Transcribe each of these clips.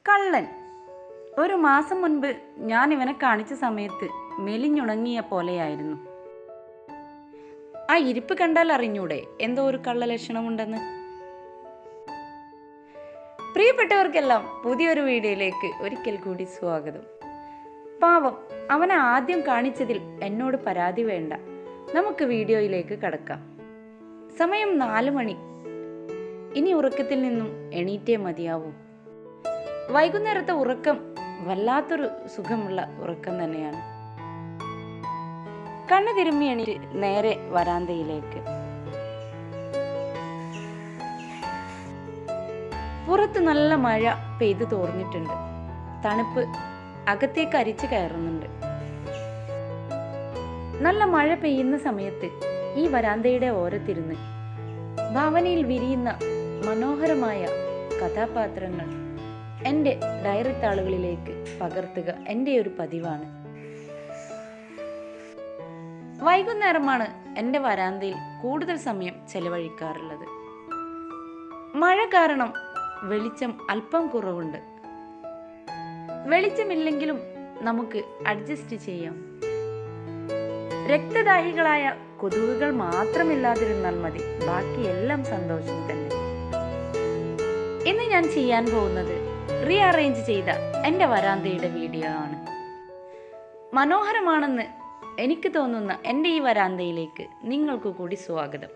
കള്ളൻ. ഒരു മാസം മുൻപ് ഞാൻ ഇവനെ കാണിച്ച സമയത്ത് മെലിഞ്ഞുണങ്ങിയ പോലെയായിരുന്നു. ആ ഇരിപ്പ് കണ്ടാൽ അറിഞ്ഞൂടെ എന്തോ ഒരു കള്ള ലക്ഷണമുണ്ടെന്ന്. പ്രിയപ്പെട്ടവർക്കെല്ലാം പുതിയൊരു വീഡിയോയിലേക്ക് ഒരിക്കൽ കൂടി സ്വാഗതം. പാവം, അവനെ ആദ്യം കാണിച്ചതിൽ എന്നോട് പരാതി വേണ്ട. നമുക്ക് വീഡിയോയിലേക്ക് കടക്കാം. സമയം 4 മണി. ഇനി ഉറക്കത്തിൽ നിന്നും എണീറ്റേ മതിയാവൂ. വൈകുന്നേരത്തെ ഉറക്കം വല്ലാത്തൊരു സുഖമുള്ള ഉറക്കം തന്നെയാണ്. കണ്ണു തിരുമ്മി എണീറ്റ് നേരെ വരാന്തയിലേക്ക്. പുറത്ത് നല്ല മഴ പെയ്തു തോർന്നിട്ടുണ്ട്. തണുപ്പ് അകത്തേക്ക് അരിച്ചു കയറുന്നുണ്ട്. നല്ല മഴ പെയ്യുന്ന സമയത്ത് ഈ വരാന്തയുടെ ഓരത്തിരുന്ന് ഭാവനയിൽ വിരിയുന്ന മനോഹരമായ കഥാപാത്രങ്ങൾ എൻ്റെ ഡയറി താളുകളിലേക്ക് പകർത്തുക എൻ്റെ ഒരു പതിവാണ്. വൈകുന്നേരമാണ് എൻ്റെ വരാന്തയിൽ കൂടുതൽ സമയം ചെലവഴിക്കാറുള്ളത്. മഴ കാരണം വെളിച്ചം അല്പം കുറവുണ്ട്. വെളിച്ചമില്ലെങ്കിലും നമുക്ക് അഡ്ജസ്റ്റ് ചെയ്യാം. രക്തദാഹികളായ കൊതുകുകൾ മാത്രമില്ലാതിരുന്നാൽ മതി, ബാക്കിയെല്ലാം സന്തോഷം തന്നെ. ഇന്ന് ഞാൻ ചെയ്യാൻ പോകുന്നത് റീഅറേഞ്ച് ചെയ്ത എൻ്റെ വരാന്തയുടെ വീഡിയോ ആണ്. മനോഹരമാണെന്ന് എനിക്ക് തോന്നുന്ന എൻ്റെ ഈ വരാന്തയിലേക്ക് നിങ്ങൾക്ക് കൂടി സ്വാഗതം.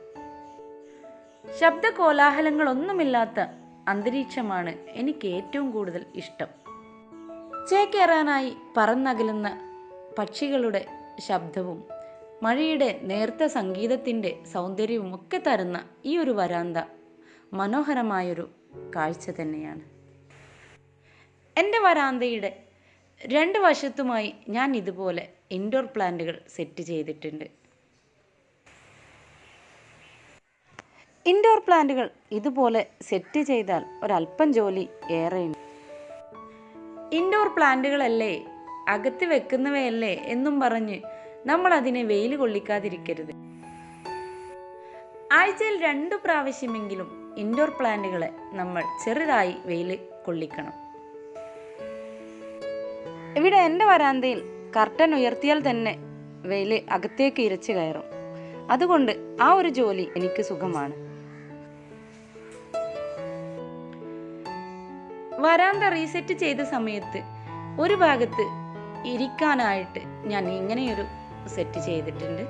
ശബ്ദ കോലാഹലങ്ങളൊന്നുമില്ലാത്ത അന്തരീക്ഷമാണ് എനിക്ക് ഏറ്റവും കൂടുതൽ ഇഷ്ടം. ചേക്കേറാനായി പറന്നകലുന്ന പക്ഷികളുടെ ശബ്ദവും മഴയുടെ നേർത്ത സംഗീതത്തിൻ്റെ സൗന്ദര്യവും ഒക്കെ തരുന്ന ഈ ഒരു വരാന്ത മനോഹരമായൊരു കാഴ്ച തന്നെയാണ്. എൻ്റെ വരാന്തയുടെ 2 വശത്തുമായി ഞാൻ ഇതുപോലെ ഇൻഡോർ പ്ലാന്റുകൾ സെറ്റ് ചെയ്തിട്ടുണ്ട്. ഇൻഡോർ പ്ലാന്റുകൾ ഇതുപോലെ സെറ്റ് ചെയ്താൽ ഒരല്പം ജോലി ഏറെയുണ്ട്. ഇൻഡോർ പ്ലാന്റുകളല്ലേ, അകത്ത് വെക്കുന്നവയല്ലേ എന്നും പറഞ്ഞ് നമ്മൾ അതിനെ വെയിൽ കൊള്ളിക്കാതിരിക്കരുത്. ആഴ്ചയിൽ 2 പ്രാവശ്യമെങ്കിലും ഇൻഡോർ പ്ലാന്റുകളെ നമ്മൾ ചെറുതായി വെയിൽ കൊള്ളിക്കണം. ഇവിടെ എൻ്റെ വരാന്തയിൽ കർട്ടൻ ഉയർത്തിയാൽ തന്നെ വെയിൽ അകത്തേക്ക് ഇരച്ചു കയറും. അതുകൊണ്ട് ആ ഒരു ജോലി എനിക്ക് സുഖമാണ്. വരാന്ത റീസെറ്റ് ചെയ്ത സമയത്ത് ഒരു ഭാഗത്ത് ഇരിക്കാനായിട്ട് ഞാൻ ഇങ്ങനെയൊരു സെറ്റ് ചെയ്തിട്ടുണ്ട്.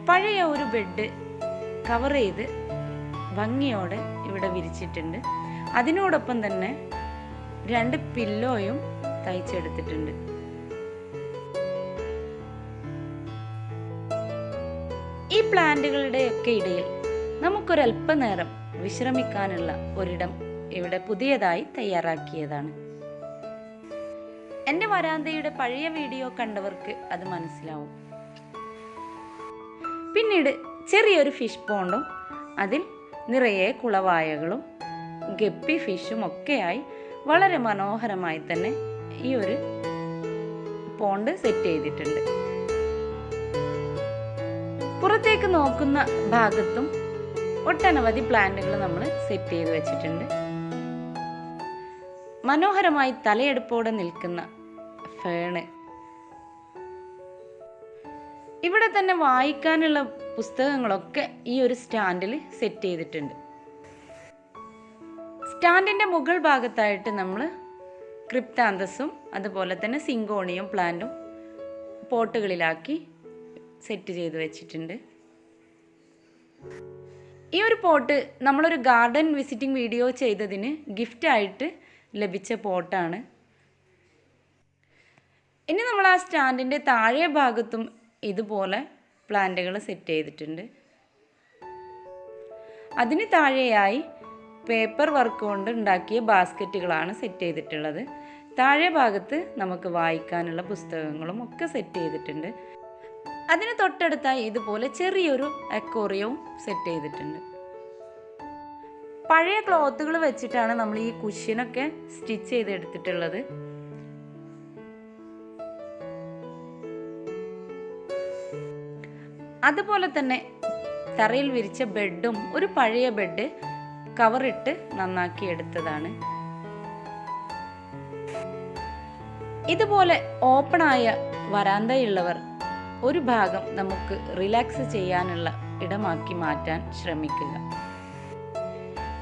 പഴയ ഒരു ബെഡ് കവർ ചെയ്ത് ഭംഗിയോടെ ഇവിടെ വിരിച്ചിട്ടുണ്ട്. അതിനോടൊപ്പം തന്നെ 2 പില്ലോയും തയ്ച്ചെടുത്തിട്ടുണ്ട്. ഈ പ്ലാന്റുകളുടെയൊക്കെ ഇടയിൽ നമുക്കൊരല്പനേരം വിശ്രമിക്കാനുള്ള ഒരിടം ഇവിടെ പുതിയതായി തയ്യാറാക്കിയതാണ്. എൻ്റെ വരാന്തയുടെ പഴയ വീഡിയോ കണ്ടവർക്ക് അത് മനസ്സിലാവും. പിന്നീട് ചെറിയൊരു ഫിഷ് പോണ്ടും അതിൽ നിറയെ കുളവായകളും ഗപ്പി ഫിഷും ഒക്കെയായി വളരെ മനോഹരമായി തന്നെ ഈ ഒരു പോണ്ട് സെറ്റ് ചെയ്തിട്ടുണ്ട്. പുറത്തേക്ക് നോക്കുന്ന ഭാഗത്തും ഒട്ടനവധി പ്ലാന്റുകൾ നമ്മൾ സെറ്റ് ചെയ്ത് വെച്ചിട്ടുണ്ട്. മനോഹരമായി തലയെടുപ്പോടെ നിൽക്കുന്ന ഫേണ്, ഇവിടെ തന്നെ വായിക്കാനുള്ള പുസ്തകങ്ങളൊക്കെ ഈ ഒരു സ്റ്റാൻഡിൽ സെറ്റ് ചെയ്തിട്ടുണ്ട്. സ്റ്റാൻഡിൻ്റെ മുകൾ ഭാഗത്തായിട്ട് നമ്മൾ ക്രിപ്താന്തസും അതുപോലെ തന്നെ സിങ്കോണിയം പ്ലാന്റും പോട്ടുകളിലാക്കി സെറ്റ് ചെയ്ത് വെച്ചിട്ടുണ്ട്. ഈ ഒരു പോട്ട് നമ്മളൊരു ഗാർഡൻ വിസിറ്റിംഗ് വീഡിയോ ചെയ്തതിന് ഗിഫ്റ്റായിട്ട് ലഭിച്ച പോട്ടാണ്. ഇനി നമ്മൾ ആ സ്റ്റാൻഡിൻ്റെ താഴെ ഭാഗത്തും ഇതുപോലെ പ്ലാന്റുകൾ സെറ്റ് ചെയ്തിട്ടുണ്ട്. അതിന് താഴെയായി പേപ്പർ വർക്ക് കൊണ്ട് ഉണ്ടാക്കിയ ബാസ്ക്കറ്റുകളാണ് സെറ്റ് ചെയ്തിട്ടുള്ളത്. താഴെ ഭാഗത്ത് നമുക്ക് വായിക്കാനുള്ള പുസ്തകങ്ങളും ഒക്കെ സെറ്റ് ചെയ്തിട്ടുണ്ട്. അതിന് തൊട്ടടുത്തായി ഇതുപോലെ ചെറിയൊരു അക്വേറിയവും സെറ്റ് ചെയ്തിട്ടുണ്ട്. പഴയ ക്ലോത്തുകൾ വെച്ചിട്ടാണ് നമ്മൾ ഈ കുഷ്യനൊക്കെ സ്റ്റിച്ച് ചെയ്തെടുത്തിട്ടുള്ളത്. അതുപോലെ തന്നെ തറയിൽ വിരിച്ച ബെഡും ഒരു പഴയ ബെഡ് കവറിട്ട് നന്നാക്കി എടുത്തതാണ്. ഇതുപോലെ ഓപ്പണായ വരാന്തയുള്ളവർ ഒരു ഭാഗം നമുക്ക് റിലാക്സ് ചെയ്യാനുള്ള ഇടമാക്കി മാറ്റാൻ ശ്രമിക്കുക.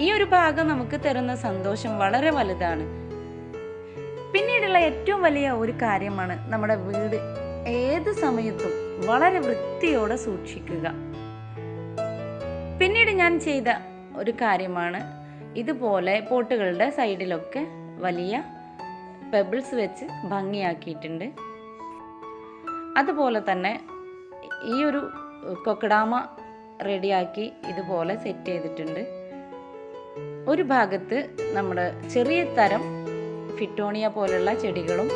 ഈ ഒരു ഭാഗം നമുക്ക് തരുന്ന സന്തോഷം വളരെ വലുതാണ്. പിന്നീടുള്ള ഏറ്റവും വലിയ ഒരു കാര്യമാണ് നമ്മുടെ വീട് ഏത് സമയത്തും വളരെ വൃത്തിയോടെ സൂക്ഷിക്കുക. പിന്നീട് ഞാൻ ചെയ്ത ഒരു കാര്യമാണ് ഇതുപോലെ പോട്ടുകളുടെ സൈഡിലൊക്കെ വലിയ പെബിൾസ് വെച്ച് ഭംഗിയാക്കിയിട്ടുണ്ട്. അതുപോലെ തന്നെ ഈ ഒരു കൊക്കഡാമ റെഡിയാക്കി ഇതുപോലെ സെറ്റ് ചെയ്തിട്ടുണ്ട്. ഒരു ഭാഗത്ത് നമ്മുടെ ചെറിയ തരം ഫിറ്റോണിയ പോലുള്ള ചെടികളും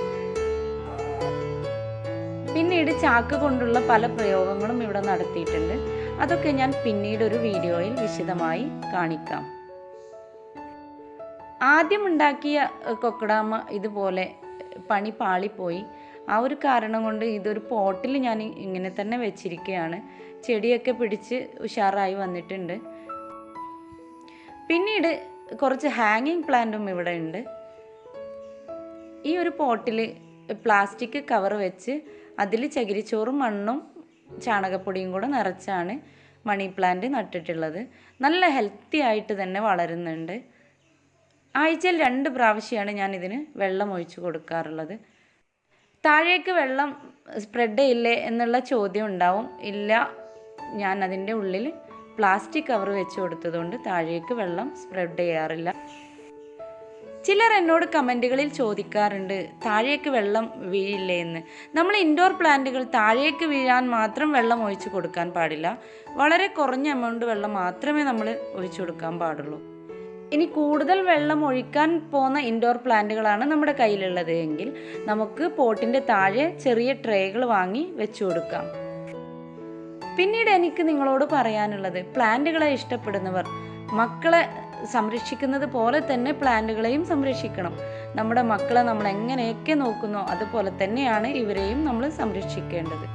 പിന്നീട് ചാക്ക് കൊണ്ടുള്ള പല പ്രയോഗങ്ങളും ഇവിടെ നടത്തിയിട്ടുണ്ട്. അതൊക്കെ ഞാൻ പിന്നീട് ഒരു വീഡിയോയിൽ വിശദമായി കാണിക്കാം. ആദ്യം ഉണ്ടാക്കിയ കൊക്കഡാമ ഇതുപോലെ പണി പാളിപ്പോയി. ആ ഒരു കാരണം കൊണ്ട് ഇതൊരു പോട്ടിൽ ഞാൻ ഇങ്ങനെ തന്നെ വെച്ചിരിക്കുകയാണ്. ചെടിയൊക്കെ പിടിച്ച് ഉഷാറായി വന്നിട്ടുണ്ട്. പിന്നീട് കുറച്ച് ഹാങ്ങിങ് പ്ലാന്റും ഇവിടെ ഉണ്ട്. ഈ ഒരു പോട്ടിൽ പ്ലാസ്റ്റിക് കവർ വെച്ച് അതിൽ ചകിരിച്ചോറും മണ്ണും ചാണകപ്പൊടിയും കൂടെ നിറച്ചാണ് മണി പ്ലാന്റ് നട്ടിട്ടുള്ളത്. നല്ല ഹെൽത്തി ആയിട്ട് തന്നെ വളരുന്നുണ്ട്. ആഴ്ചയിൽ 2 പ്രാവശ്യമാണ് ഞാൻ ഇതിന് വെള്ളം ഒഴിച്ചു കൊടുക്കാറുള്ളത്. താഴേക്ക് വെള്ളം സ്പ്രെഡ് ചെയ്യില്ലേ എന്നുള്ള ചോദ്യം ഉണ്ടാവും. ഇല്ല, ഞാൻ അതിൻ്റെ ഉള്ളിൽ പ്ലാസ്റ്റിക് കവർ വെച്ച് കൊടുത്തതുകൊണ്ട് താഴേക്ക് വെള്ളം സ്പ്രെഡ് ചെയ്യാറില്ല. ചിലർ എന്നോട് കമൻറ്റുകളിൽ ചോദിക്കാറുണ്ട് താഴേക്ക് വെള്ളം വീഴില്ലേ എന്ന്. നമ്മൾ ഇൻഡോർ പ്ലാന്റുകൾ താഴേക്ക് വീഴാൻ മാത്രം വെള്ളം ഒഴിച്ചു കൊടുക്കാൻ പാടില്ല. വളരെ കുറഞ്ഞ എമൗണ്ട് വെള്ളം മാത്രമേ നമ്മൾ ഒഴിച്ചു കൊടുക്കാൻ പാടുള്ളൂ. ഇനി കൂടുതൽ വെള്ളം ഒഴിക്കാൻ പോകുന്ന ഇൻഡോർ പ്ലാന്റുകളാണ് നമ്മുടെ കയ്യിലുള്ളത് എങ്കിൽ നമുക്ക് പോട്ടിൻ്റെ താഴെ ചെറിയ ട്രേകൾ വാങ്ങി വെച്ചു കൊടുക്കാം. പിന്നീട് എനിക്ക് നിങ്ങളോട് പറയാനുള്ളത്, പ്ലാന്റുകളെ ഇഷ്ടപ്പെടുന്നവർ മക്കളെ സംരക്ഷിക്കുന്നത് പോലെ തന്നെ പ്ലാന്റുകളെയും സംരക്ഷിക്കണം. നമ്മുടെ മക്കളെ നമ്മൾ എങ്ങനെയൊക്കെ നോക്കുന്നോ അതുപോലെ തന്നെയാണ് ഇവരെയും നമ്മൾ സംരക്ഷിക്കേണ്ടത്.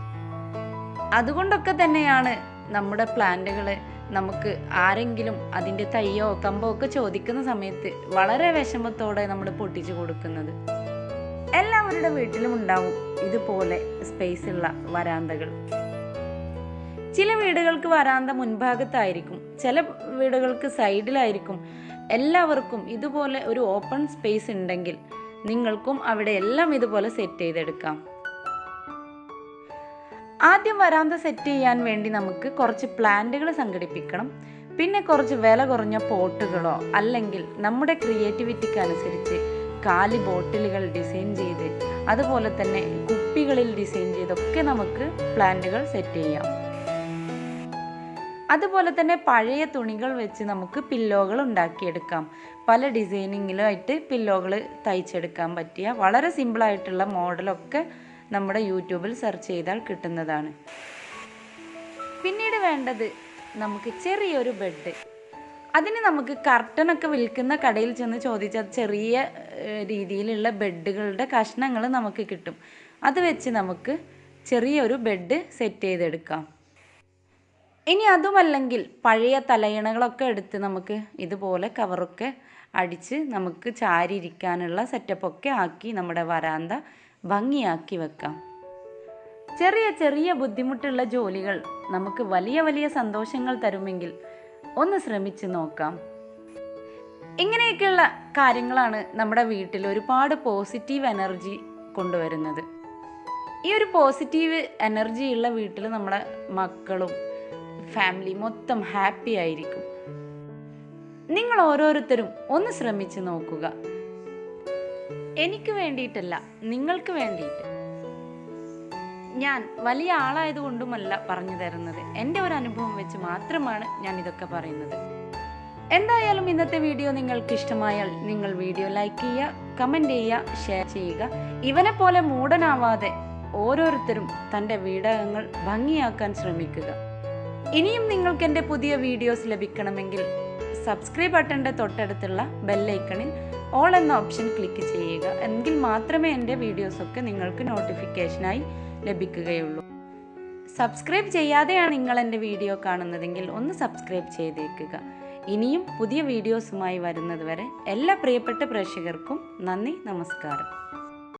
അതുകൊണ്ടൊക്കെ തന്നെയാണ് നമ്മുടെ പ്ലാന്റുകൾ നമുക്ക് ആരെങ്കിലും അതിൻ്റെ തയ്യോ കമ്പോ ഒക്കെ ചോദിക്കുന്ന സമയത്ത് വളരെ വിഷമത്തോടെ നമ്മൾ പൊട്ടിച്ചു കൊടുക്കുന്നത്. എല്ലാവരുടെ വീട്ടിലും ഉണ്ടാവും ഇതുപോലെ സ്പേസ് ഉള്ള വരാന്തകൾ. ചില വീടുകൾക്ക് വരാന്ത മുൻഭാഗത്തായിരിക്കും, ചില വീടുകൾക്ക് സൈഡിലായിരിക്കും. എല്ലാവർക്കും ഇതുപോലെ ഒരു ഓപ്പൺ സ്പേസ് ഉണ്ടെങ്കിൽ നിങ്ങൾക്കും അവിടെ എല്ലാം ഇതുപോലെ സെറ്റ് ചെയ്തെടുക്കാം. ആദ്യം വരാന്ത സെറ്റ് ചെയ്യാൻ വേണ്ടി നമുക്ക് കുറച്ച് പ്ലാന്റുകൾ സംഘടിപ്പിക്കണം. പിന്നെ കുറച്ച് വില കുറഞ്ഞ പോട്ടുകളോ അല്ലെങ്കിൽ നമ്മുടെ ക്രിയേറ്റിവിറ്റിക്ക് അനുസരിച്ച് കാലി ബോട്ടിലുകൾ ഡിസൈൻ ചെയ്ത് അതുപോലെ തന്നെ കുപ്പികളിൽ ഡിസൈൻ ചെയ്തൊക്കെ നമുക്ക് പ്ലാന്റുകൾ സെറ്റ് ചെയ്യാം. അതുപോലെ തന്നെ പഴയ തുണികൾ വെച്ച് നമുക്ക് പില്ലോകൾ ഉണ്ടാക്കിയെടുക്കാം. പല ഡിസൈനിങ്ങിലായിട്ട് പില്ലോകൾ തയ്ച്ചെടുക്കാൻ പറ്റിയ വളരെ സിമ്പിളായിട്ടുള്ള മോഡലൊക്കെ നമ്മുടെ യൂട്യൂബിൽ സെർച്ച് ചെയ്താൽ കിട്ടുന്നതാണ്. പിന്നീട് വേണ്ടത് നമുക്ക് ചെറിയൊരു ബെഡ്. അതിന് നമുക്ക് കർട്ടനൊക്കെ വിൽക്കുന്ന കടയിൽ ചെന്ന് ചോദിച്ചാൽ ചെറിയ രീതിയിലുള്ള ബെഡുകളുടെ കഷ്ണങ്ങൾ നമുക്ക് കിട്ടും. അത് വെച്ച് നമുക്ക് ചെറിയൊരു ബെഡ് സെറ്റ് ചെയ്തെടുക്കാം. ഇനി അതുമല്ലെങ്കിൽ പഴയ തലയിണകളൊക്കെ എടുത്ത് നമുക്ക് ഇതുപോലെ കവറൊക്കെ അടിച്ച് നമുക്ക് ചാരിയിരിക്കാനുള്ള സെറ്റപ്പൊക്കെ ആക്കി നമ്മുടെ വരാന്ത ഭംഗിയാക്കി വെക്കാം. ചെറിയ ചെറിയ ബുദ്ധിമുട്ടുള്ള ജോലികൾ നമുക്ക് വലിയ വലിയ സന്തോഷങ്ങൾ തരുമെങ്കിൽ ഒന്ന് ശ്രമിച്ച് നോക്കാം. ഇങ്ങനെയൊക്കെയുള്ള കാര്യങ്ങളാണ് നമ്മുടെ വീട്ടിൽ ഒരുപാട് പോസിറ്റീവ് എനർജി കൊണ്ടുവരുന്നത്. ഈ ഒരു പോസിറ്റീവ് എനർജി ഉള്ള വീട്ടിൽ നമ്മുടെ മക്കളും ഫാമിലി മൊത്തം ഹാപ്പി ആയിരിക്കും. നിങ്ങൾ ഓരോരുത്തരും ഒന്ന് ശ്രമിച്ച് നോക്കുക. എനിക്ക് വേണ്ടിയിട്ടല്ല, നിങ്ങൾക്ക് വേണ്ടിയിട്ട്. ഞാൻ വലിയ ആളായതുകൊണ്ടുമല്ല പറഞ്ഞു തരുന്നത്, എൻ്റെ ഒരു അനുഭവം വെച്ച് മാത്രമാണ് ഞാൻ ഇതൊക്കെ പറയുന്നത്. എന്തായാലും ഇന്നത്തെ വീഡിയോ നിങ്ങൾക്ക് ഇഷ്ടമായാൽ നിങ്ങൾ വീഡിയോ ലൈക്ക് ചെയ്യുക, കമൻറ്റ് ചെയ്യുക, ഷെയർ ചെയ്യുക. ഇവനെ പോലെ മൂടനാവാതെ ഓരോരുത്തരും തൻ്റെ വീടകങ്ങൾ ഭംഗിയാക്കാൻ ശ്രമിക്കുക. ഇനിയും നിങ്ങൾക്ക് എൻ്റെ പുതിയ വീഡിയോസ് ലഭിക്കണമെങ്കിൽ സബ്സ്ക്രൈബ് ബട്ടൻ്റെ തൊട്ടടുത്തുള്ള ബെല്ലൈക്കണിൽ ഓൾ എന്ന ഓപ്ഷൻ ക്ലിക്ക് ചെയ്യുക. എങ്കിൽ മാത്രമേ എൻ്റെ വീഡിയോസൊക്കെ നിങ്ങൾക്ക് നോട്ടിഫിക്കേഷനായി ലഭിക്കുകയുള്ളൂ. സബ്സ്ക്രൈബ് ചെയ്യാതെയാണ് നിങ്ങൾ എൻ്റെ വീഡിയോ കാണുന്നതെങ്കിൽ ഒന്ന് സബ്സ്ക്രൈബ് ചെയ്തേക്കുക. ഇനിയും പുതിയ വീഡിയോസുമായി വരുന്നത് വരെ എല്ലാ പ്രിയപ്പെട്ട പ്രേക്ഷകർക്കും നന്ദി, നമസ്കാരം.